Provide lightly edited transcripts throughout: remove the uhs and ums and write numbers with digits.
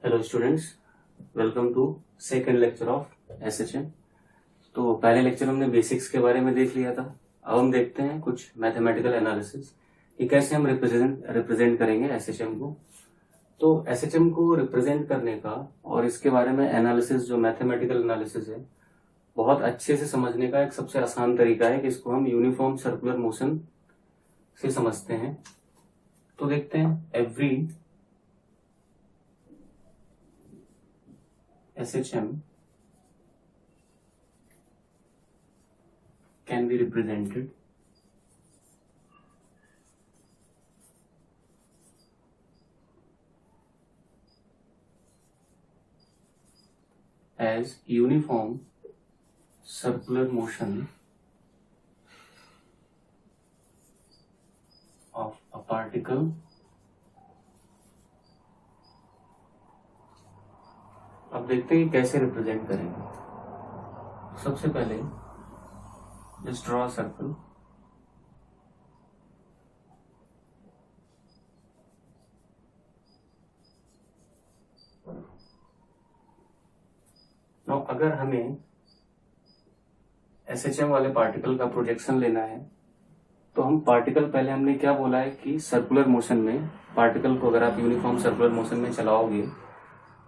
Hello students, welcome to second lecture of SHM. तो पहले lecture हमने बेसिक्स के बारे में देख लिया था। अब हम देखते हैं कुछ मैथमेटिकल एनालिसिस कि कैसे हम रिप्रेजेंट करेंगे एसएचएम को। तो एसएचएम को रिप्रेजेंट करने का और इसके बारे में एनालिसिस, जो मैथमेटिकल एनालिसिस है, बहुत अच्छे से समझने का एक सबसे आसान तरीका है कि इसको हम यूनिफॉर्म सर्कुलर मोशन से समझते हैं। तो देखते हैं, every SHM can be represented as uniform circular motion of a particle अब देखते हैं कि कैसे रिप्रेजेंट करेंगे। सबसे पहले जस्ट ड्रॉ सर्कल। नाउ अगर हमें एसएचएम वाले पार्टिकल का प्रोजेक्शन लेना है तो हम पार्टिकल, पहले हमने क्या बोला है कि सर्कुलर मोशन में पार्टिकल को अगर आप यूनिफॉर्म सर्कुलर मोशन में चलाओगे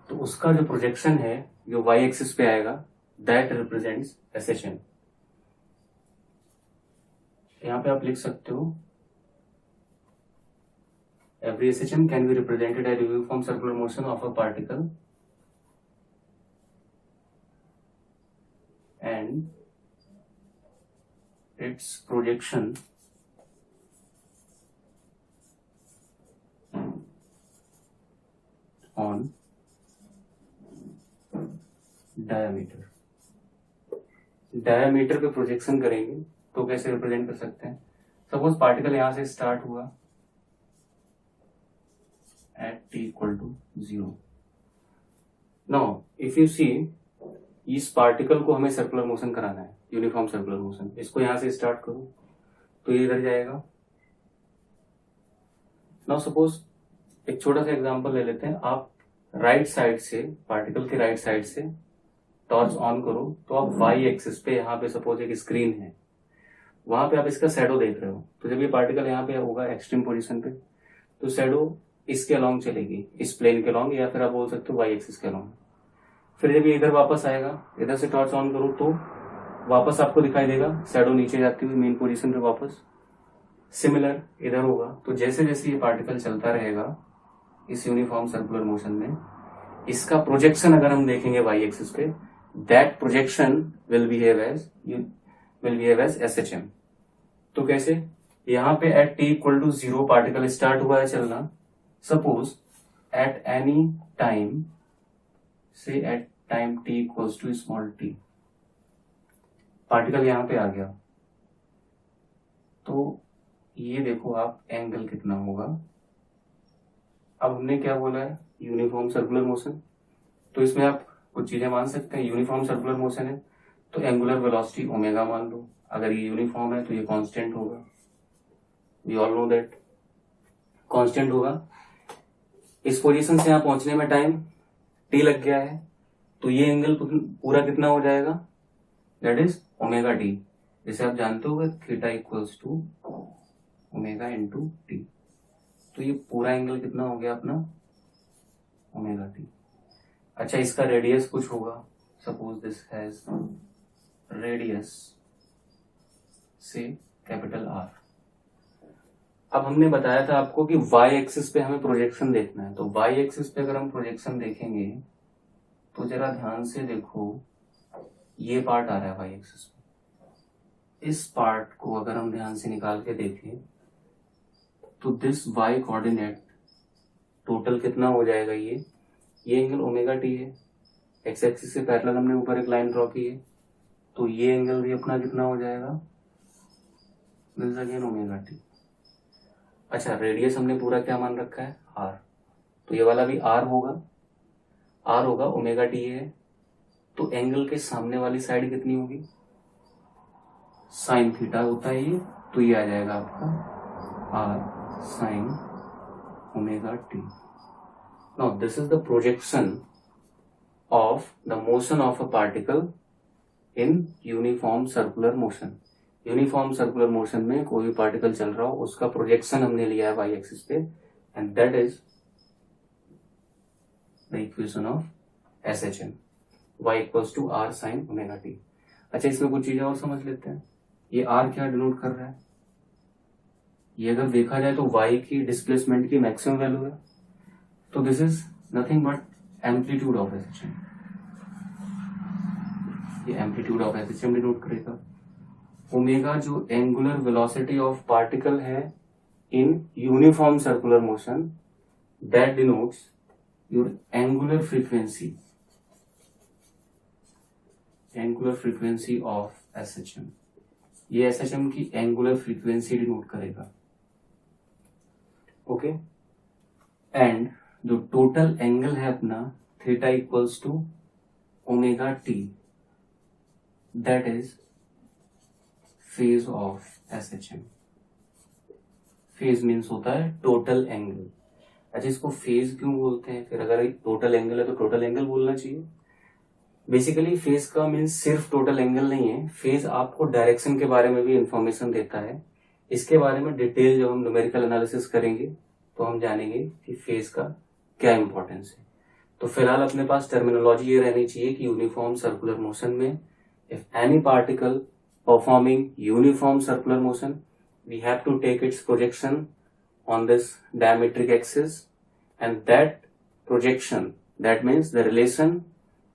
तो उसका जो प्रोजेक्शन है जो वाई एक्सिस पे आएगा, दैट रिप्रेजेंट्स एसएचएम। यहां पे आप लिख सकते हो every SHM can be represented as uniform circular motion of a particle and its projection on diameter पे प्रोजेक्शन करेंगे तो कैसे रिप्रेजेंट कर सकते हैं। सपोज पार्टिकल यहां से स्टार्ट हुआ at t equal to 0। Now if you see, इस पार्टिकल को हमें सर्कुलर मोशन कराना है, यूनिफॉर्म सर्कुलर मोशन। इसको यहां से स्टार्ट करो तो ये इधर जाएगा। नाउ सपोज एक छोटा सा एग्जांपल ले लेते हैं। आप राइट साइड से, पार्टिकल के राइट साइड से टॉर्च ऑन करो तो आप वाई एक्सिस पे, यहाँ पे सपोज एक स्क्रीन है, वहां पे आप इसका शैडो देख रहे हो। तो जब ये पार्टिकल यहाँ पे होगा एक्सट्रीम पोजीशन पे तो शैडो इसके अलोंग चलेगी, इस प्लेन के अलोंग, या फिर आप बोल सकते हो वाई एक्सिस के अलोंग। फिर जब ये इधर वापस आएगा, इधर से टॉर्च ऑन करो तो वापस आपको दिखाई देगा शैडो नीचे जाती हुई मेन पोजीशन पे वापस। सिमिलर इधर होगा। तो जैसे जैसे ये पार्टिकल चलता रहेगा इस यूनिफॉर्म सर्कुलर मोशन में, इसका प्रोजेक्शन अगर हम देखेंगे वाई एक्सिस पे, that projection will behave as SHM. तो कैसे, यहां पे at t equal to 0 particle start हुआ है चलना। Suppose at any time, say at time t equals to small t, particle यहां पे आ गया तो ये देखो आप एंगल कितना होगा। अब हमने क्या बोला है, यूनिफॉर्म सर्कुलर मोशन। तो इसमें आप कुछ चीजें मान सकते हैं। यूनिफॉर्म सर्कुलर मोशन है तो एंगुलर वेलोसिटी ओमेगा मान लो। अगर ये यूनिफॉर्म है तो ये कांस्टेंट होगा, we all know that constant होगा। इस पोजीशन से यहां पहुंचने में टाइम t लग गया है तो ये एंगल पूरा कितना हो जाएगा, दैट इज ओमेगा टी। जैसे आप जानते हो theta equals to omega into t. तो ये पूरा एंगल कितना हो गया अपना, ओमेगा टी। अच्छा, इसका रेडियस कुछ होगा। सपोज दिस हैज रेडियस से कैपिटल आर। अब हमने बताया था आपको कि वाई एक्सिस पे हमें प्रोजेक्शन देखना है। तो वाई एक्सिस पे अगर हम प्रोजेक्शन देखेंगे तो जरा ध्यान से देखो, ये पार्ट आ रहा है वाई एक्सिस पे। इस पार्ट को अगर हम ध्यान से निकाल के देखें तो दिस वाई कोऑर्डिनेट टोटल कितना हो जाएगा, ये एंगल ओमेगा टी है। एक्स एक्सिस से पैरेलल हमने ऊपर एक लाइन ड्रॉ की है तो ये एंगल भी अपना कितना हो जाएगा, दिस अगेन ओमेगा टी। अच्छा, रेडियस हमने पूरा क्या मान रखा है, आर। तो ये वाला भी आर होगा ओमेगा टी है। तो एंगल के सामने वाली साइड कितनी होगी, साइन थीटा होता है ये। तो ये आ जाएगा आपका r sine omega t. Now this is the projection of the motion of a particle in uniform circular motion. Uniform circular motion में कोई भी पार्टिकल चल रहा हो उसका प्रोजेक्शन हमने लिया है वाई एक्सिस पे, and that is the equation of SHM, y equals to r sine omega t. अच्छा, इसमें कुछ चीजें और समझ लेते हैं। ये r क्या डिनोट कर रहा है? ये अगर देखा जाए तो y की डिस्प्लेसमेंट की मैक्सिमम वैल्यू है, तो this is nothing but amplitude of SHM। ये एम्पलीट्यूड ऑफ SHM डिनोट करेगा। ओमेगा जो एंगुलर वेलोसिटी ऑफ पार्टिकल है in uniform circular motion, that denotes your angular frequency of SHM। ये SHM की angular frequency denote करेगा। Okay, and जो total angle है अपना theta equals to omega t, that is phase of SHM। Phase means होता है total angle. अच्छा, इसको फेज क्यों बोलते हैं? फिर अगर टोटल एंगल है तो टोटल एंगल बोलना चाहिए। बेसिकली फेज का मीन्स सिर्फ टोटल एंगल नहीं है, फेज आपको डायरेक्शन के बारे में भी इंफॉर्मेशन देता है। इसके बारे में डिटेल जब हम न्यूमेरिकल एनालिसिस करेंगे तो हम जानेंगे कि फेज का क्या इंपॉर्टेंस है। तो फिलहाल अपने पास टर्मिनोलॉजी ये रहनी चाहिए कि यूनिफॉर्म सर्कुलर मोशन में if any particle performing uniform circular motion, we have to take its projection on this diametric axis, and that projection, that means the relation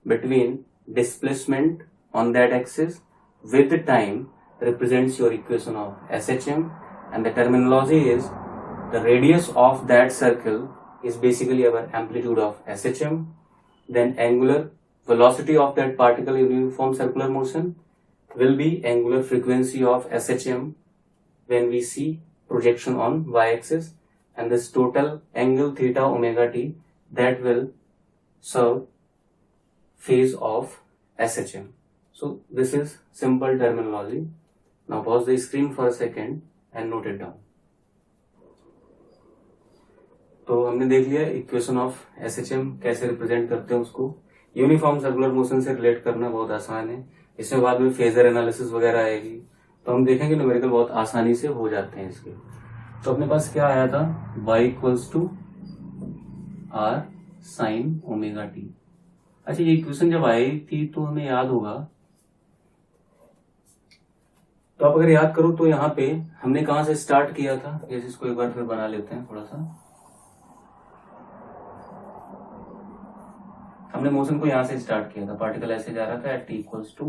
between displacement on that axis with the time, represents your equation of SHM, and the terminology is the radius of that circle is basically our amplitude of SHM, then angular velocity of that particle in uniform circular motion will be angular frequency of SHM when we see projection on y-axis, and this total angle theta omega t, that will serve phase of SHM. So this is simple terminology. Now pause the screen for a second and note it down. तो हमने देख लिया equation of SHM कैसे represent करते हैं उसको। Uniform circular motion से relate करना बहुत आसान है। इसमें बाद में फेजर एनालिसिस वगैरह आएगी, तो हम देखेंगे न्यूमेरिकल बहुत आसानी से हो जाते हैं इसके। तो अपने पास क्या आया था? y equals to r sine omega t. अच्छा, ये इक्वेशन जब आई थी तो हमें याद होगा, तो आप अगर याद करो तो यहाँ पे हमने कहां से स्टार्ट किया था? जैसे इसको एक बार फिर बना लेते हैं थोड़ा सा। हमने मोशन को यहां से स्टार्ट किया था, पार्टिकल ऐसे जा रहा था at t equals to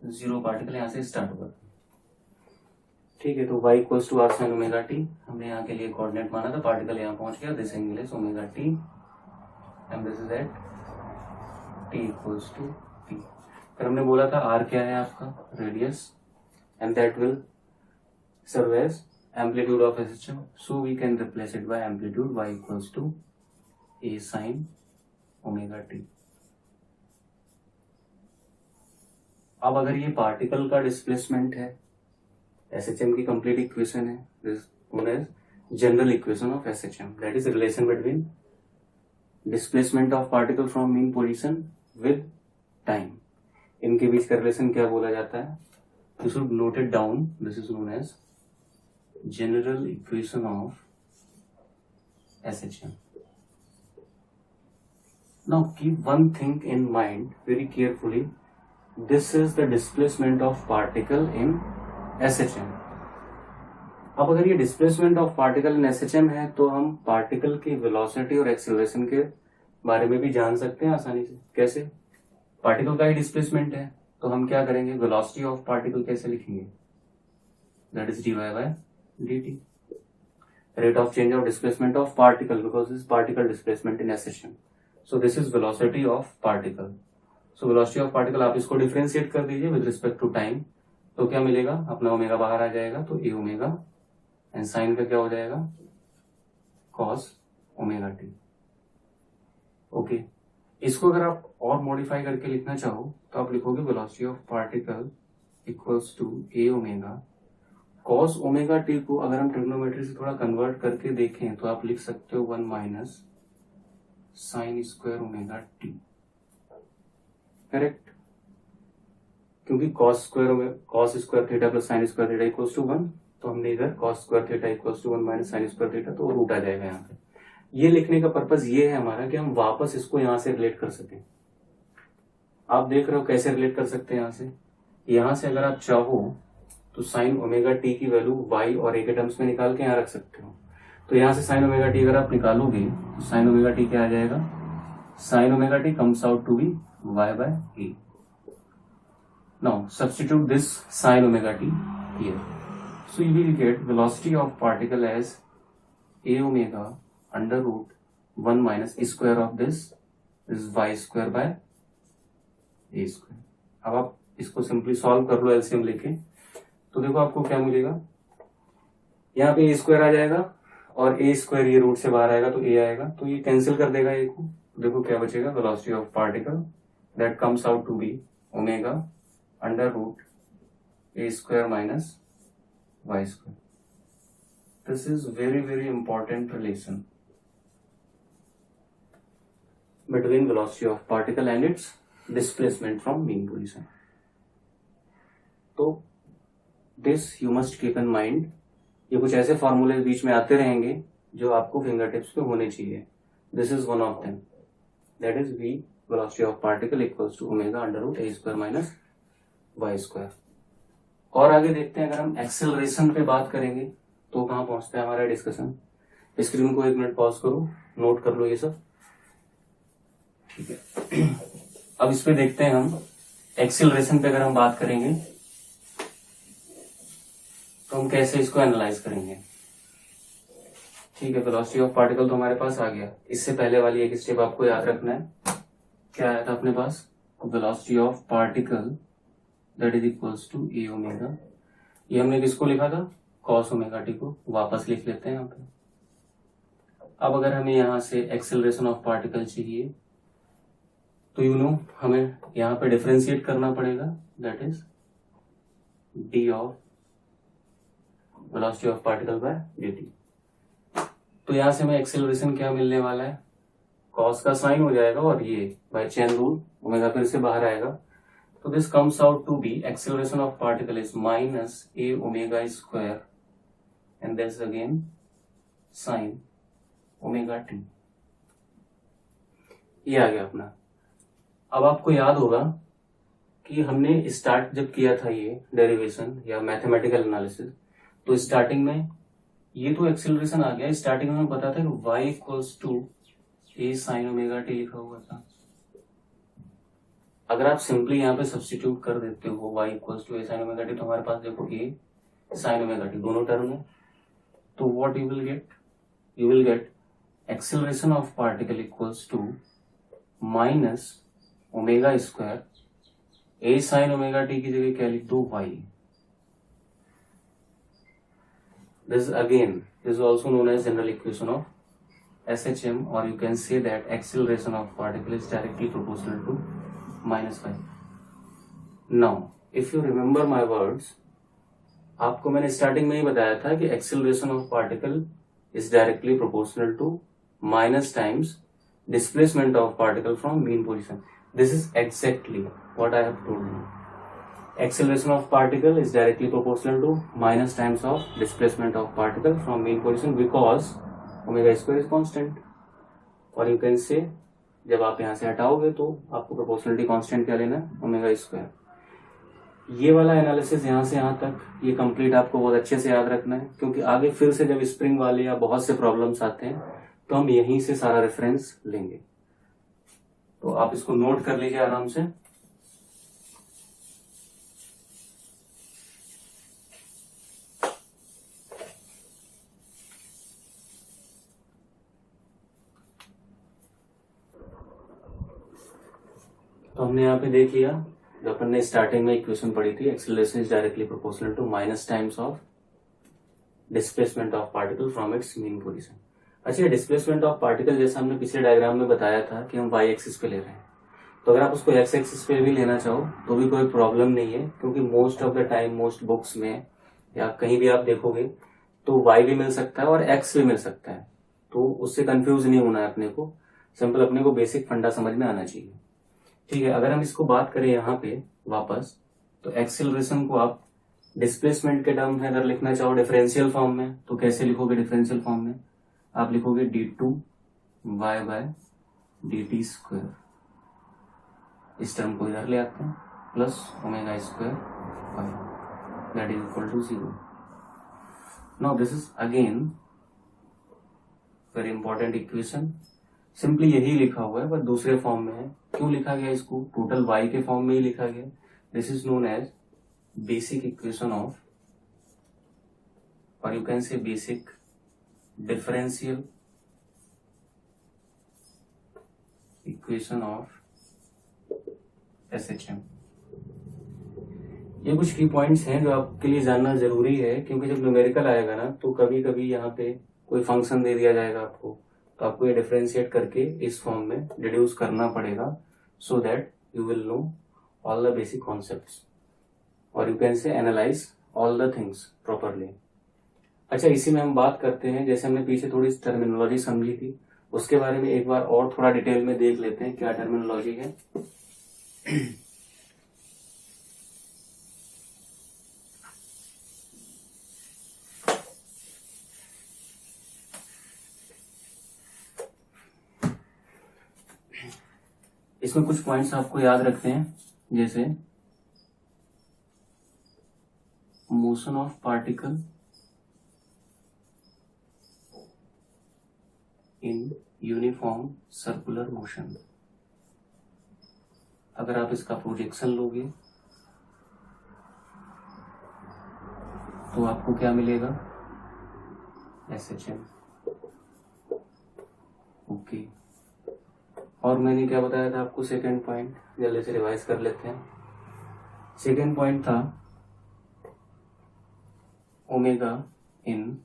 0, particle यहां से स्टार्ट हुआ। ठीक है, तो y equals to r sine omega t हमने यहाँ के लिए कोऑर्डिनेट माना था, पार्टिकल यहाँ पहुंच गया, this angle is omega t and this is at t equals to p। फिर हमने बोला था r क्या है आपका? Radius, and that will serve as amplitude of SHM, so we can replace it by amplitude y equals to a sine omega t. अब अगर ये पार्टिकल का डिस्प्लेसमेंट है, SHM की कंप्लीट इक्वेशन है, this known as general equation of SHM, that is relation between displacement of particle from mean position with time. इनके बीच का रिलेशन क्या बोला जाता है? You should note it down, this is known as general equation of SHM। Now keep one thing in mind very carefully. This is the displacement of particle in SHM. अब अगर ये displacement of particle in SHM है तो हम particle की velocity और acceleration के बारे में भी जान सकते हैं आसानी से। कैसे? पार्टिकल का ही डिस्प्लेसमेंट है तो हम क्या करेंगे? वेलोसिटी ऑफ पार्टिकल कैसे लिखेंगे? That is dy by dt, rate of change of displacement of particle, because this is particle displacement in SHM. So this is velocity of particle. So velocity of particle आप इसको differentiate कर दीजिए with respect to time, तो क्या मिलेगा? अपना omega बाहर आ जाएगा, तो ए ओमेगा एंड साइन का क्या हो जाएगा? Cos omega t. ओके, इसको अगर आप और मॉडिफाई करके लिखना चाहो तो आप लिखोगे velocity of particle equals to a omega cos omega t. को अगर हम ट्रिग्नोमेट्री से थोड़ा कन्वर्ट करके देखें तो आप लिख सकते हो 1 minus sine square omega t, correct, क्योंकि cos square theta plus sine square theta equals to 1, तो हमने इधर cos square theta equals to 1 minus sine square theta, तो रूट आ जाएगा यहाँ पे। ये लिखने का पर्पज ये है हमारा कि हम वापस इसको यहां से रिलेट कर सकें। आप देख रहे हो कैसे रिलेट कर सकते हैं यहां से अगर आप चाहो तो साइन ओमेगा टी की वैल्यू y और a के टर्म्स में निकाल के यहाँ रख सकते हो। तो यहां से साइन ओमेगा टी अगर आप निकालोगे तो साइन ओमेगा टी क्या आ जाएगा, sine omega t comes out to be y by a। Now substitute this sine omega t here, so you will get velocity of particle as a omega under root 1 minus square of this is y square by a square. अब आप इसको simply solve कर लो LCM लेके, तो देखो आपको क्या मिलेगा, यहाँ पे a स्क्वायर आ जाएगा और a स्क्वायर ये रूट से बाहर आएगा तो a आएगा, तो ये कैंसिल कर देगा a को। तो देखो क्या बचेगा, velocity of particle that comes out to be omega under root a square minus y square. This is very very important relation between velocity of particle and its displacement from mean position. तो this you must keep in mind, ये कुछ ऐसे फॉर्मूले बीच में आते रहेंगे जो आपको फिंगर टिप्स पे होने चाहिए। This is one of them, that is v velocity of particle equals to omega under root a square minus y square। और आगे देखते हैं, अगर हम एक्सेलरेशन पे बात करेंगे तो कहाँ पहुंचता है हमारा डिस्कशन। स्क्रीन को 1 मिनट पॉज करो, नोट कर लो ये सब, ठीक है। अब इस पे देखते हैं हम एक्सेलरेशन पे अगर हम बात करेंगे तो हम कैसे इसको एनालाइज करेंगे, ठीक है। वेलोसिटी ऑफ पार्टिकल तो हमारे पास आ गया, इससे पहले वाली एक स्टेप आपको याद रखना है। क्या आया था अपने पास, velocity of particle that is equals to a omega. ये हमने किसको लिखा था, कॉस ओमेगा टी को, वापस लिख लेते हैं यहाँ पे। अब अगर हमें यहाँ से एक्सेलरेशन ऑफ पार्टिकल चाहिए तो हमें यहाँ पे डिफरेंशिएट करना पड़ेगा, that is D of velocity of particle by dt। तो यहां से हमें एक्सेलरेशन क्या मिलने वाला है, कॉस का साइन हो जाएगा और ये बाय चेन रूल ओमेगा फिर से बाहर आएगा, तो this comes out to be acceleration of particle is minus a omega square and this again sine omega t. ये आ गया अपना। अब आपको याद होगा कि हमने स्टार्ट जब किया था ये डेरिवेशन या मैथमेटिकल एनालिसिस, तो स्टार्टिंग में ये तो एक्सेलरेशन आ गया, स्टार्टिंग में हमें पता था कि y equals to a sine omega t लिखा हुआ था। अगर आप सिंपली यहाँ पे सब्स्टिट्यूट कर देते हो y equals to a sine omega t, तो हमारे पास देखो ए साइन ओमेगा टी दोनों टर्म है, तो what you will get acceleration of particle equals to minus omega square a sine omega t की जगह क्या लिख दो y। This is also known as general equation of SHM, or you can say that acceleration of particle is directly proportional to minus 5. Now, if you remember my words, आपको मैंने starting में ही बताया था कि acceleration of particle is directly proportional to minus times displacement of particle from mean position. This is exactly what I have told you. Acceleration of particle is directly proportional to minus times of displacement of particle from mean position because omega square is constant, और you can say जब आप यहाँ से हटाओगे तो आपको proportionality constant क्या लेना है, ओमेगा स्क्वायर। ये वाला एनालिसिस यहाँ से यहाँ तक ये कंप्लीट आपको बहुत अच्छे से याद रखना है, क्योंकि आगे फिर से जब स्प्रिंग वाले या बहुत से प्रॉब्लम्स आते हैं तो हम यहीं से सारा रेफरेंस लेंगे। तो आप इसको नोट कर लीजिए आराम से। तो हमने यहाँ पे देख लिया, जो अपन ने स्टार्टिंग में इक्वेशन पढ़ी थी, acceleration is directly proportional to minus times of displacement of particle from its mean position. अच्छा, डिस्प्लेसमेंट ऑफ पार्टिकल जैसा हमने पिछले डायग्राम में बताया था कि हम वाई एक्सिस पे ले रहे हैं, तो अगर आप उसको एक्स एक्सिस पे भी लेना चाहो तो भी कोई प्रॉब्लम नहीं है, क्योंकि most of the time most books में या कहीं भी आप देखोगे तो वाई भी मिल सकता है और एक्स भी मिल सकता है, तो उससे कंफ्यूज नहीं होना है अपने को। सिंपल, अपने को बेसिक फंडा समझ में आना चाहिए। ठीक है, अगर हम इसको बात करें यहाँ पे वापस, तो एक्सेलरेशन को आप डिस्प्लेसमेंट के टर्म में अगर लिखना चाहो डिफरेंशियल फॉर्म में, तो कैसे लिखोगे डिफरेंशियल फॉर्म में? आप लिखोगे d2y/dt²। इस टर्म को इधर ले आते हैं, plus ω² that is equal to 0। Now this is again very important equation. Simply यही लिखा हुआ है, पर दूसरे फॉर्म में है। क्यों लिखा गया इसको? टोटल y के फॉर्म में ही लिखा गया। This is known as basic equation of, और you can say basic differential equation of SHM। ये कुछ की पॉइंट्स हैं जो आपके लिए जानना जरूरी है, क्योंकि जब न्यूमेरिकल आएगा ना, तो कभी कभी यहाँ पे कोई फंक्शन दे दिया जाएगा आपको, तो आपको ये डिफरेंशिएट करके इस फॉर्म में डिड्यूस करना पड़ेगा, so that you will know all the basic concepts, और you can say analyse all the things properly. अच्छा, इसी में हम बात करते हैं, जैसे हमने पीछे थोड़ी टर्मिनोलॉजी समझी थी, उसके बारे में एक बार और थोड़ा डिटेल में देख लेते हैं क्या टर्मिनोलॉजी है। इसमें कुछ पॉइंट्स आपको याद रखते हैं, जैसे motion of particle in uniform circular motion. अगर आप इसका प्रोजेक्शन लोगे तो आपको क्या मिलेगा? SHM। ओके, और मैंने क्या बताया था आपको? सेकेंड पॉइंट जल्दी से रिवाइज कर लेते हैं। सेकेंड पॉइंट था omega in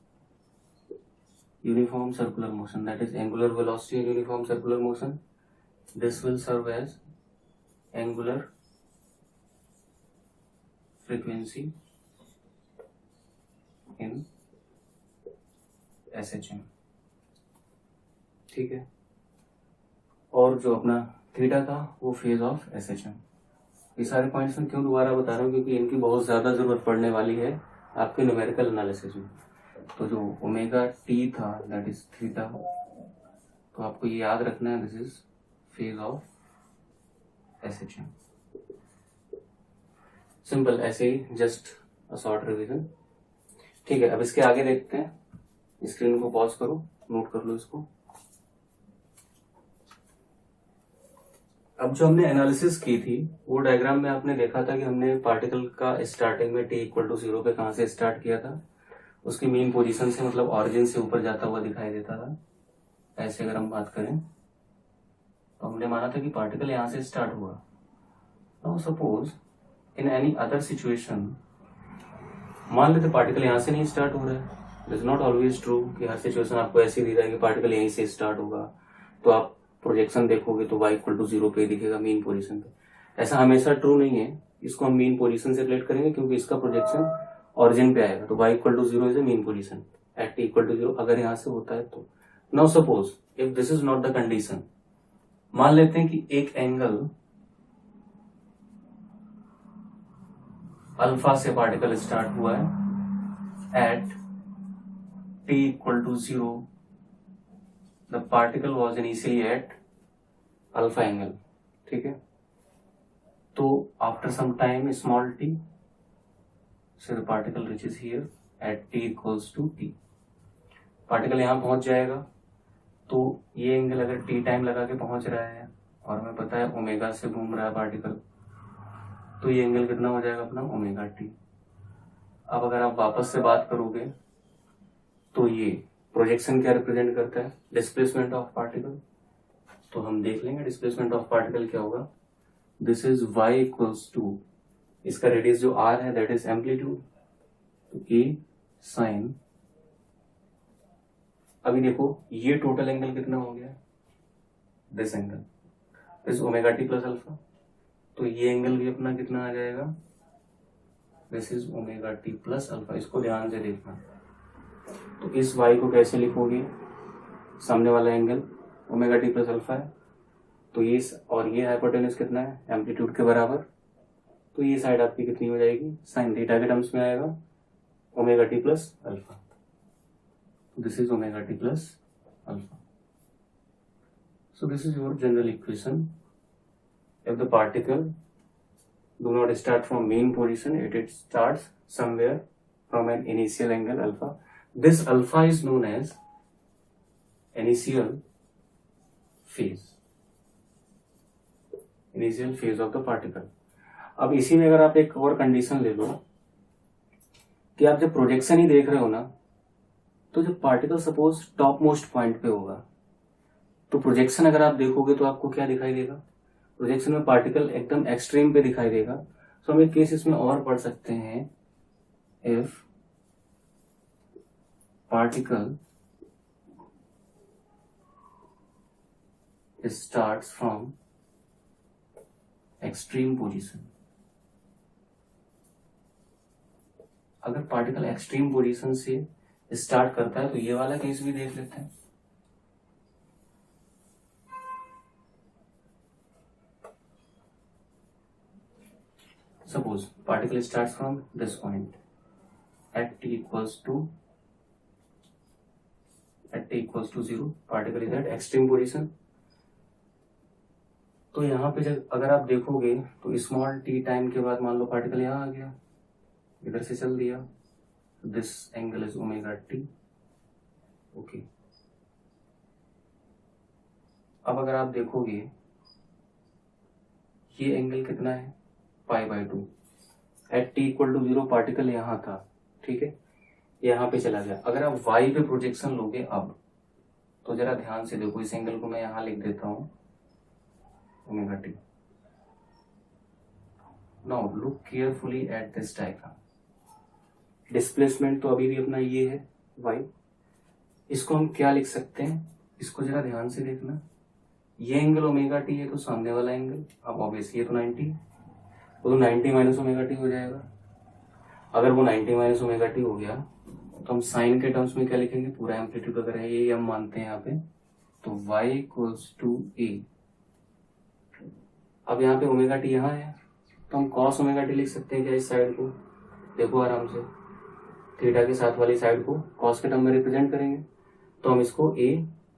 uniform circular motion, that is angular velocity in uniform circular motion. This will serve as angular frequency in SHM। ठीक है, और जो अपना थीटा था वो फेज ऑफ SHM। ये सारे पॉइंट्स में क्यों दोबारा बता रहा हूँ? क्योंकि इनकी बहुत ज्यादा जरूरत पड़ने वाली है आपके न्यूमेरिकल एनालिसिस में। तो जो ओमेगा टी था दैट इज थीटा, तो आपको ये याद रखना है, this is phase of SHM। Simple, ऐसे ही जस्ट अ शॉर्ट रिवीजन। ठीक है, अब इसके आगे देखते हैं। स्क्रीन को पॉज करो, नोट कर लो इसको। अब जो हमने एनालिसिस की थी, वो डायग्राम में आपने देखा था कि हमने पार्टिकल का स्टार्टिंग में t=0 पे कहां से स्टार्ट किया था? उसकी मेन पोजीशन से, मतलब ऑरिजिन से ऊपर जाता हुआ दिखाई देता था। ऐसे अगर हम बात करें तो हमने माना था कि पार्टिकल यहां से स्टार्ट हुआ। Now suppose in any other situation, मान लेते पार्टिकल यहां से नहीं स्टार्ट हो रहा है। It is not always true कि हर सिचुएशन आपको ऐसी दी जाएगी पार्टिकल यहीं से स्टार्ट होगा, तो आप प्रोजेक्शन देखोगे तो y=0 पे दिखेगा मेन पोजीशन पे। ऐसा हमेशा ट्रू नहीं है। इसको हम मेन पोजीशन से रिलेट करेंगे, क्योंकि इसका प्रोजेक्शन ऑरिजिन पे आएगा, तो y=0 is a mean position at t=0 अगर यहां से होता है तो। Now suppose if this is not the condition, मान लेते हैं कि एक एंगल अल्फा से पार्टिकल स्टार्ट हुआ है at t=0, the particle was initially at alpha angle. ठीक है, तो after some time small t, so the particle reaches here at t=t। Particle यहां पहुंच जाएगा, तो ये एंगल अगर t टाइम लगा के पहुंच रहा है और हमें पता है ओमेगा से घूम रहा है पार्टिकल, तो ये एंगल कितना हो जाएगा अपना? Omega t। अब अगर आप वापस से बात करोगे तो ये प्रोजेक्शन क्या रिप्रेजेंट करता है? Displacement of particle. तो हम देख लेंगे डिस्प्लेसमेंट ऑफ पार्टिकल क्या होगा। दिस इज y=, इसका रेडियस जो r है दैट इज एम्पलीट्यूड, तो a साइन। अभी देखो ये टोटल एंगल कितना हो गया? This angle is omega t plus alpha, तो ये एंगल भी अपना कितना आ जाएगा? This is omega t plus alpha. इसको ध्यान से देखना। तो इस y को कैसे लिखोगे? सामने वाला angle omega t plus alpha है, तो ये और ये हाइपोटेनस कितना है, एम्पलीट्यूड के बराबर, तो ये साइड आपकी कितनी हो जाएगी, साइन थीटा के टर्म्स में आएगा omega t plus alpha, this is omega t plus alpha. So this is your general equation. If the particle do not start from mean position, it starts somewhere from an initial angle alpha. This alpha is known as initial phase. Initial phase of the particle. अब इसी में अगर आप एक और condition ले लो कि आप जब प्रोजेक्शन ही देख रहे हो ना, तो जब particle suppose top most point पे होगा, तो प्रोजेक्शन अगर आप देखोगे तो आपको क्या दिखाई देगा, प्रोजेक्शन में पार्टिकल एकदम एक्सट्रीम पे दिखाई देगा. तो हम एक केस इसमें और पढ़ सकते हैं, if particle starts from extreme position. अगर पार्टिकल एक्सट्रीम पोजीशन से स्टार्ट करता है तो ये वाला केस भी देख लेते हैं. Suppose particle starts from this point at t equals to 0. Particle is at extreme position. तो यहाँ पे जब अगर आप देखोगे तो स्मॉल टी टाइम के बाद मान लो पार्टिकल यहाँ आ गया, इधर से चल दिया, this angle is omega t. Okay, अब अगर आप देखोगे ये एंगल कितना है, π/2. At t equal to 0 particle यहाँ था, ठीक है, यहाँ पे चला गया. अगर आप y पे प्रोजेक्शन लोगे अब, तो जरा ध्यान से देखो, इस एंगल को मैं यहाँ लिख देता हूं omega t. Now look carefully at this diagram. Displacement तो अभी भी अपना ये है y. इसको हम क्या लिख सकते हैं, इसको जरा ध्यान से देखना. ये एंगल ओमेगा टी है, तो सामने वाला एंगल अब ऑब्वियसली ये तो 90, वो तो 90 माइनस ओमेगा टी हो जाएगा. अगर वो 90 माइनस ओमेगा टी हो गया तो हम साइन के टर्म्स में क्या लिखेंगे, पूरा एम्पलीट्यूड अगर है ये हम मानते हैं यहाँ पे, तो y इक्वल्स टू a. अब यहाँ पे ओमेगा टी यहाँ है, तो हम कॉस ओमेगा टी लिख सकते हैं क्या, इस साइड को देखो आराम से, थीटा के साथ वाली साइड को कॉस के टर्म में रिप्रेजेंट करेंगे, तो हम इसको a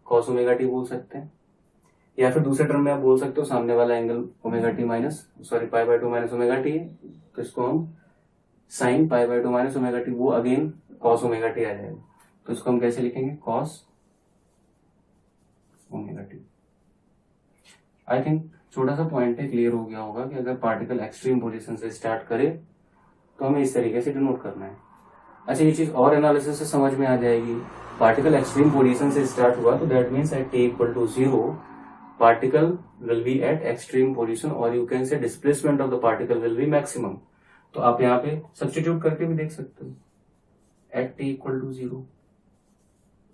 कॉस ओमेगा टी बोल सकते हैं. या फिर दूसरे टर्म में आप बोल सकते हो सामने वाला angle omega t π/2 minus omega t है, तो इसको हम साइन π/2 माइनस ओमेगा टी, वो अगेन कॉस ओमेगा टी आ जाएगा, तो इसको हम कैसे लिखेंगे, cos omega t. I think छोटा सा पॉइंट है, क्लियर हो गया होगा कि अगर पार्टिकल एक्सट्रीम पोजीशन से स्टार्ट करे तो हमें इस तरीके से डिनोट करना है. अच्छा, ये चीज और एनालिसिस से समझ में आ जाएगी. पार्टिकल एक्सट्रीम पोजीशन से स्टार्ट हुआ तो that means at t equal to 0 particle will be at extreme position, or you can say displacement of the particle will be maximum. तो आप यहाँ पे सब्स्टिट्यूट करके भी देख सकते हो, at t equal to 0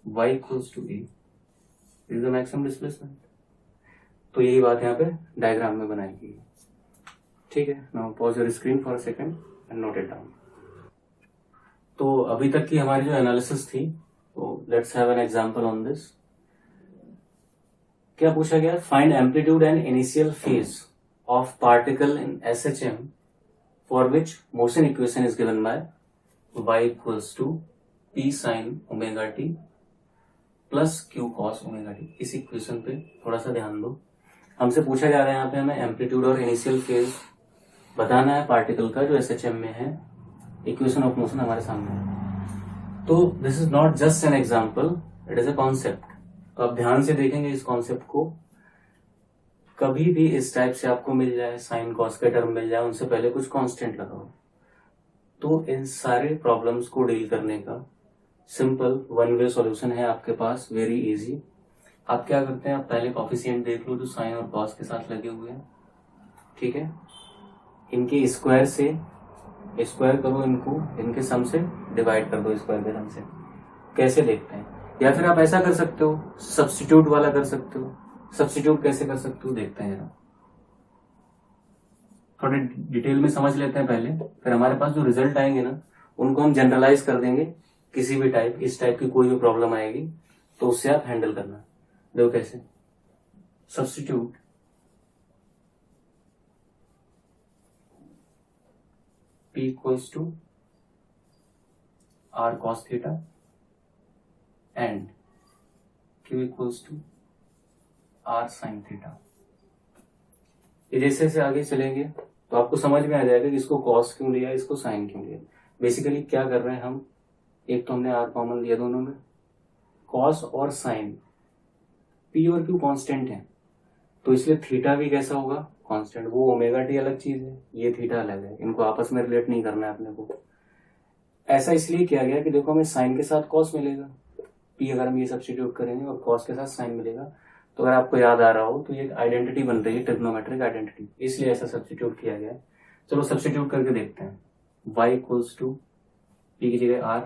y equals to a is the maximum displacement. तो यही बात यहाँ पे डायग्राम में बनाई गई है, ठीक है. Now pause your screen for a second and note it down. तो अभी तक की हमारी जो एनालिसिस थी, तो let's have an example on this. क्या पूछा गया, find amplitude and initial phase of particle in SHM for which motion equation is given by y equals to p sine omega t plus q cos omega t. इस इक्वेशन पे थोड़ा सा ध्यान दो. हमसे पूछा जा रहा है यहाँ पे हमें एम्पलीट्यूड और इनिशियल फेज बताना है पार्टिकल का जो SHM में है. इक्वेशन ऑफ मोशन हमारे सामने है, तो this is not just an example, it is a concept. तो आप ध्यान से देखेंगे इस कॉन्सेप्ट को. कभी भी इस टाइप से आपको मिल जाए, साइन कॉस के टर्म मिल जाए, उनसे पहले कुछ कांस्टेंट लगाओ. तो इन सारे प्रॉब्लम्स को डील करने का सिंपल वन वे सॉल्यूशन है आपके पास, वेरी इजी. आप क्या करते हैं, आप पहले कॉफिशिएंट देख लो जो साइन और कॉस के साथ लगे हुए हैं, ठीक है. इनके स्क्वायर से स्क्वायर करो, इनको इनके सम से डिवाइड कर दो स्क्वायर के सम से. कैसे देखते हैं, या फिर आप ऐसा कर सकते हो, सब्स्टिट्यूट वाला कर सकते हो. सब्स्टिट्यूट कैसे कर सकते हो देखते हैं जरा, थोड़े डिटेल में समझ लेते हैं पहले, फिर हमारे पास जो रिजल्ट आएंगे ना उनको हम जनरलाइज कर देंगे. किसी भी टाइप, इस टाइप की कोई भी प्रॉब्लम आएगी तो उससे आप हैंडल करना. देखो कैसे, substitute P equals to R cos theta and Q equals to R sin theta. ये जैसे जैसे आगे चलेंगे तो आपको समझ में आ जाएगा कि इसको cos क्यों लिया, इसको sin क्यों लिया। बेसिकली क्या कर रहे हैं हम, एक तो हमने R कॉमन लिया दोनों में, cos और sin, P और Q कांस्टेंट है, तो इसलिए थीटा भी कैसा होगा, कांस्टेंट। वो ओमेगा टी अलग चीज है, ये थीटा अलग है, इनको आपस में रिलेट नहीं करना है अपने को। ऐसा इसलिए किया गया कि देखो हमें साइन के साथ कॉस मिलेगा, पी अगर हम ये सब्स्टिट्यूट करेंगे और कॉस के साथ साइन मिलेगा, तो अगर आपको याद आ रहा हो तो ये आइडेंटिटी बन रही है, ट्रिग्नोमेट्रिक आइडेंटिटी, इसलिए ऐसा सब्स्टिट्यूट किया गया है। चलो सब्स्टिट्यूट करके देखते हैं। y इक्वल्स टू पी की जगह r,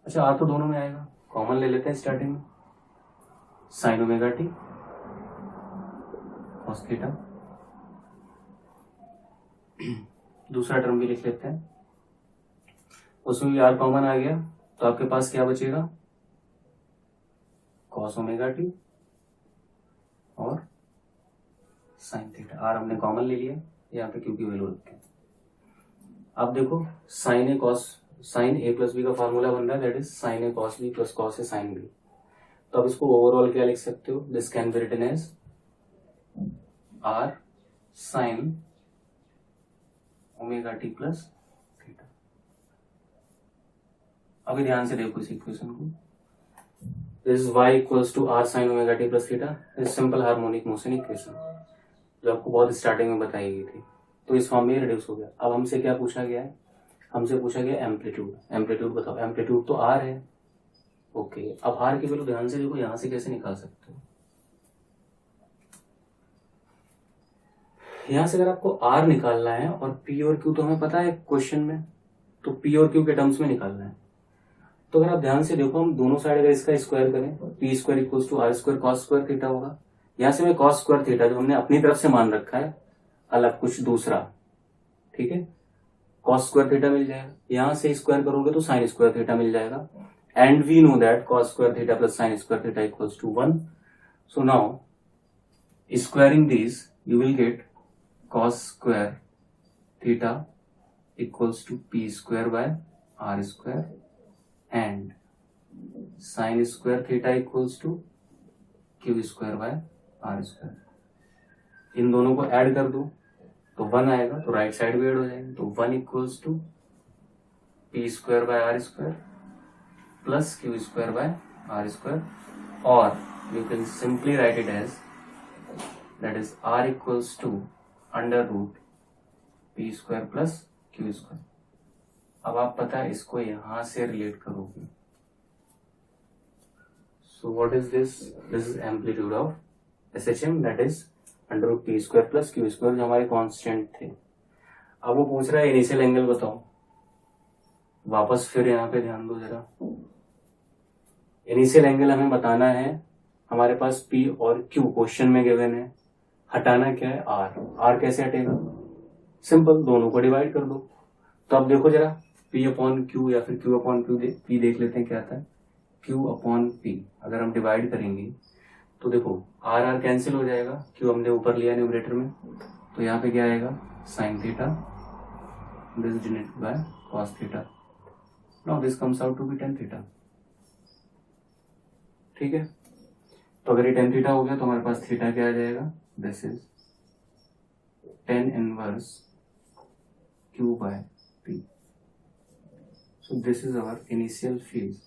अच्छा r तो दोनों में आएगा, कॉमन ले लेते हैं स्टार्टिंग में, sign omega T cos theta. दूसरा टर्म भी लिख लेते हैं, उसमें भी r कॉमन आ गया, तो आपके पास क्या बचेगा, कॉस ओमेगा टी और साइन थीटा। r हमने कॉमन ले लिया, यहाँ पे क्यू की वैल्यू रखते हैं। अब देखो sine a cos, sine a plus b का फॉर्मूला बन रहा है, that is sine a cos b plus cos a sine b. तो अब इसको ओवरऑल क्या लिख सकते हो, this can be written as r sine omega t plus theta. अभी ध्यान से देखो इस इक्वेशन को, this y equals to r sine omega t plus theta, this simple harmonic motion equation जो आपको बहुत स्टार्टिंग में बताई गई थी। तो इस फॉर्म में रिड्यूस हो गया। अब हमसे क्या पूछा गया है, हमसे पूछा गया एम्पलीट्यूड। एम्पलीट्यूड बताओ, एम्पलीट्यूड तो आर है, ओके। अब आर की वैल्यू ध्यान से देखो, यहां से कैसे निकाल सकते हो, यहां से अगर आपको आर निकालना है और पी और क्यू तो हमें पता है क्वेश्चन में, तो पी और क्यू के टर्म्स में निकालना है। तो अगर आप ध्यान से देखो, हम दोनों साइड अगर इसका स्क्वायर करें, p square equals to r square cos square theta होगा। यहां से मैं कॉस स्क्वायर थीटा जो हमने अपनी तरफ से मान रखा है, अलग कुछ दूसरा, ठीक है, कॉस स्क्वायर थीटा मिल जाएगा। यहां से स्क्वायर करोगे तो साइन स्क्वायर थीटा मिल जाएगा, and we know that cos square theta plus sine square theta equals to 1। So now squaring this you will get cos square theta equals to p square by r square and sin square theta equals to q square by r square। इन दोनों को add कर दो तो 1 आएगा, तो right side भी add हो जाएगी, तो 1 equals to p square by r square plus q square by r square, और you can simply write it as that is r equals to under root p square plus q square. अब आप पता है इसको यहां से relate करोगे, so what is this, this is amplitude of SHM, that is under root p square plus q square, जो हमारे कांस्टेंट थे। अब वो पूछ रहा है इनिशियल एंगल बताओ, वापस फिर यहाँ पे ध्यान दो जरा। इनिशियल एंगल हमें बताना है, हमारे पास पी और क्यू क्वेश्चन में गिवन है, हटाना क्या है आर। आर कैसे हटेगा, सिंपल, दोनों को डिवाइड कर दो। तो अब देखो जरा, पी अपॉन क्यू या फिर क्यू अपॉन क्यू पी देख लेते हैं क्या आता है, क्यू अपॉन पी अगर हम डिवाइड करेंगे तो देखो आर आर कैंसिल हो जाएगा, क्यू हमने ऊपर लिया न्यूमरेटर में, तो यहाँ पे क्या आएगा sine theta, this denoted by cos theta, now this comes out to be tan theta, ठीक है। तो अगर ये टेन थीटा हो गया तो हमारे पास थीटा क्या आ जाएगा, this is tan inverse q by p। so this is our initial phase,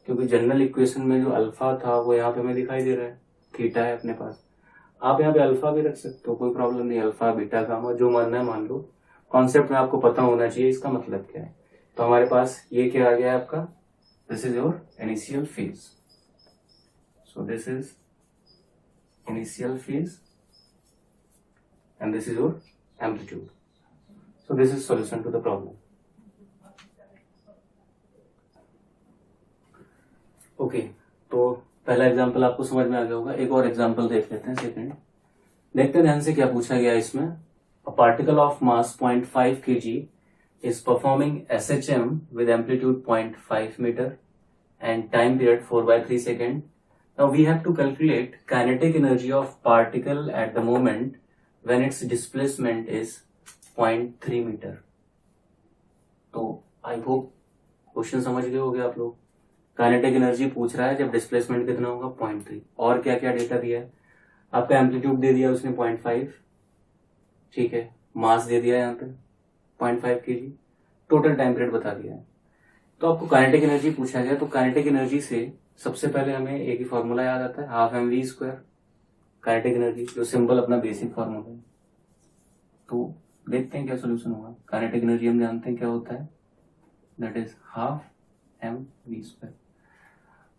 क्योंकि जनरल इक्वेशन में जो अल्फा था वो यहाँ पे हमें दिखाई दे रहा है, थीटा है अपने पास। आप यहाँ पे अल्फा भी रख सकते हो, कोई प्रॉब्लम नहीं, अल्फा बीटा गामा जो मानना है मान लो, कॉन्सेप्ट में आपको पता होना चाहिए इसका मतलब क्या है। तो हमारे पास ये क्या आ गया है आपका, this is your initial phase, so this is initial phase and this is your amplitude. So this is solution to the problem. Okay, तो पहला एग्जांपल आपको समझ में आ गया होगा। एक और एग्जांपल देख लेते हैं, सेकंड देखते हैं ध्यान से क्या पूछा गया इसमें। A particle of mass 0.5 kg is performing SHM with amplitude 0.5 meter and time period 4/3 second Now we have to calculate kinetic energy of particle at the moment when its displacement is 0.3 metre. तो I hope question समझ गए होंगे आप लोग। Kinetic energy पूछ रहा है जब डिस्प्लेसमेंट कितना होगा 0.3, और क्या क्या डेटा दिया है आपका, एम्पलीट्यूड दे दिया उसने 0.5, ठीक है, मास दे दिया यहाँ पे 0.5 kg, टोटल टाइम पीरियड बता दिया है। तो आपको काइनेटिक एनर्जी पूछा गया, तो काइनेटिक एनर्जी से सबसे पहले हमें एक ही फॉर्मूला याद आता है, हाफ mv²। काइनेटिक एनर्जी जो सिंपल अपना बेसिक फॉर्मूला है। तो देखते हैं क्या सोल्यूशन होगा। काइनेटिक एनर्जी हम जानते हैं क्या होता है, दैट इज हाफ mv²।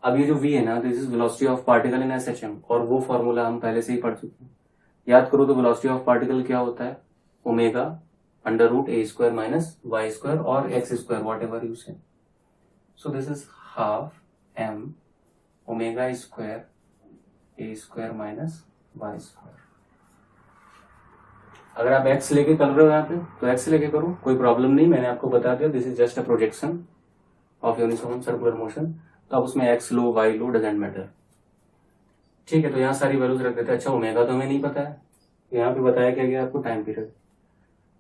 अब ये जो v है ना, this is velocity of particle in SHM, और वो फॉर्मूला हम पहले से ही पढ़ चुके हैं। याद करो तो वेलोसिटी ऑफ पार्टिकल क्या होता है, ओमेगा √a² माइनस y² और x², वॉट एवर यू से। सो this is half m ω² a² minus y²। अगर आप x लेके कर रहे हो यहाँ पे तो x लेके करो, कोई प्रॉब्लम नहीं, मैंने आपको बता दिया this is just a projection of uniform circular motion. तो आप उसमें x low y low, doesn't matter, ठीक है। तो यहाँ सारी वैल्यूज रख देते हैं। अच्छा ओमेगा तो हमें नहीं पता है, यहाँ पे बताया क्या गया आपको, टाइम पीरियड।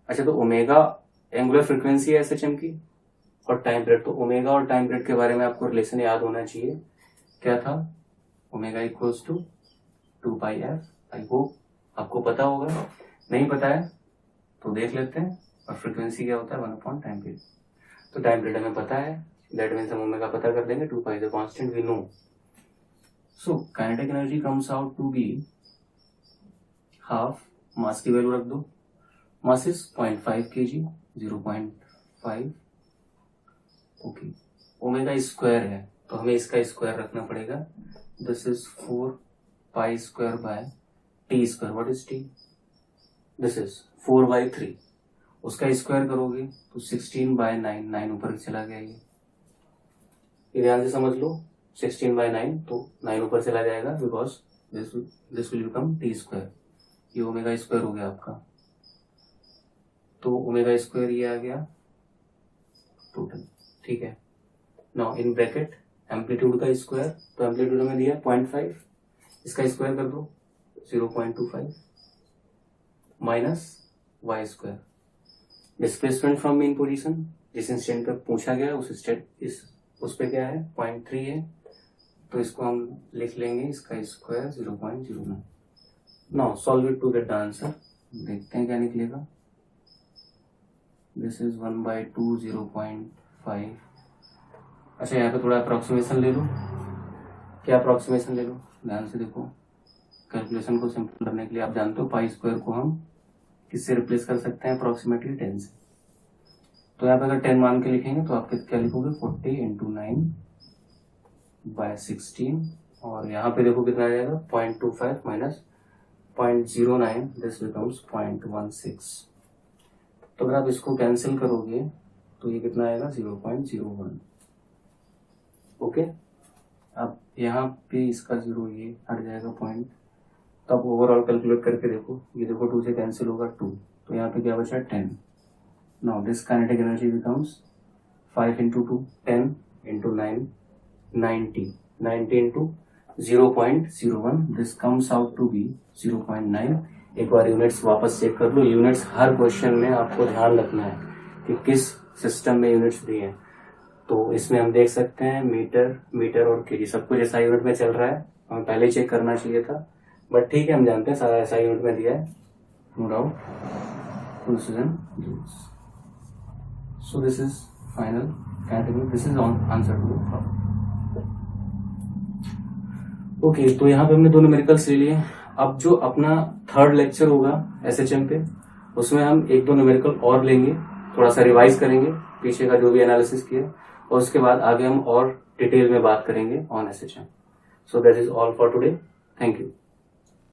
अच्छा तो ओमेगा एंगुलर फ्रीक्वेंसी है SHM की, और टाइम पीरियड, तो ओमेगा और टाइम पीरियड के बारे में आपको रिलेशन याद होना चाहिए। क्या था, omega equals to 2πf। I hope आपको पता होगा, नहीं पता है तो देख लेते हैं। और फ्रीक्वेंसी क्या होता है, 1 टाइम पीरियड। तो टाइम पीरियड हमें पता है, दैट मीन्स हम ओमेगा पता कर देंगे, 2π is the constant we know. So kinetic energy comes out to be half, mass की वैल्यू रख दो, mass is 0.5 kg, 0.5, okay. Omega square है तो हमें इसका स्क्वायर रखना पड़ेगा, this is 4π² by t², what is t, this is 4/3, उसका स्क्वायर करोगे तो 16/9, 9 ऊपर चला गया, ये ध्यान से समझ लो, 16/9 तो 9 ऊपर चला जाएगा, because this will become t²। ये ओमेगा स्क्वायर हो गया आपका, तो ओमेगा स्क्वायर ये आ गया टोटल, ठीक है। नाउ इन ब्रैकेट एम्पलीट्यूड का स्क्वायर, तो एम्पलीट्यूड में दिया 0.5, इसका स्क्वायर कर दो 0.25 minus y²। Displacement from main position, जिस इंस्टेंट पे पूछा गया उस पे क्या है 0.3 है, तो इसको हम लिख लेंगे इसका square 0.09। Now solve it to get the answer, देखते हैं क्या निकलेगा। This is 1/2 0.5। अच्छा यहाँ पे थोड़ा अप्रोक्सीमेशन ले लो, क्या अप्रोक्सीमेशन ले लो, ध्यान से देखो। कैलकुलेशन को सिंपल करने के लिए आप जानते हो π² को हम किससे रिप्लेस कर सकते हैं, अप्रोक्सीमेटली 10 से। तो यहाँ पे अगर 10 मान के लिखेंगे तो आप क्या लिखोगे, 40 × 9/16, और यहाँ पे देखो कितना आ जाएगा 0.25 माइनस 0.09, दिस बिकम्स 0.16। तो अगर आप इसको कैंसिल करोगे तो ये कितना आएगा 0.01, ओके। अब यहाँ पे इसका 0 ये हट जाएगा पॉइंट, तो आप ओवरऑल कैलकुलेट करके देखो, ये देखो 2 से कैंसिल होगा 2, तो यहाँ पे क्या बचा 10। Now this kinetic energy becomes 5 × 2 10 × 9 90, 90 × 0.01, this comes out to be 0.9। एक बार यूनिट्स वापस चेक कर लो, यूनिट्स हर क्वेश्चन में आपको ध्यान रखना है कि किस सिस्टम में यूनिट्स दिए हैं। तो इसमें हम देख सकते हैं मीटर और केजी, सब कुछ ऐसा यूनिट में चल रहा है, हमें पहले ही चेक करना चाहिए था, बट ठीक है, हम जानते हैं सारा ऐसा यूनिट में दिया है, no doubt. So this is final category, this is answer to the problem. Okay, तो यहाँ पे हमने 2 न्यूमेरिकल्स ले लिए। अब जो अपना 3rd लेक्चर होगा SHM पे, उसमें हम 1-2 न्यूमेरिकल और लेंगे, थोड़ा सा रिवाइज करेंगे पीछे का जो भी एनालिसिस किया, और उसके बाद आगे हम और डिटेल में बात करेंगे on SHM। So that is all for today, thank you.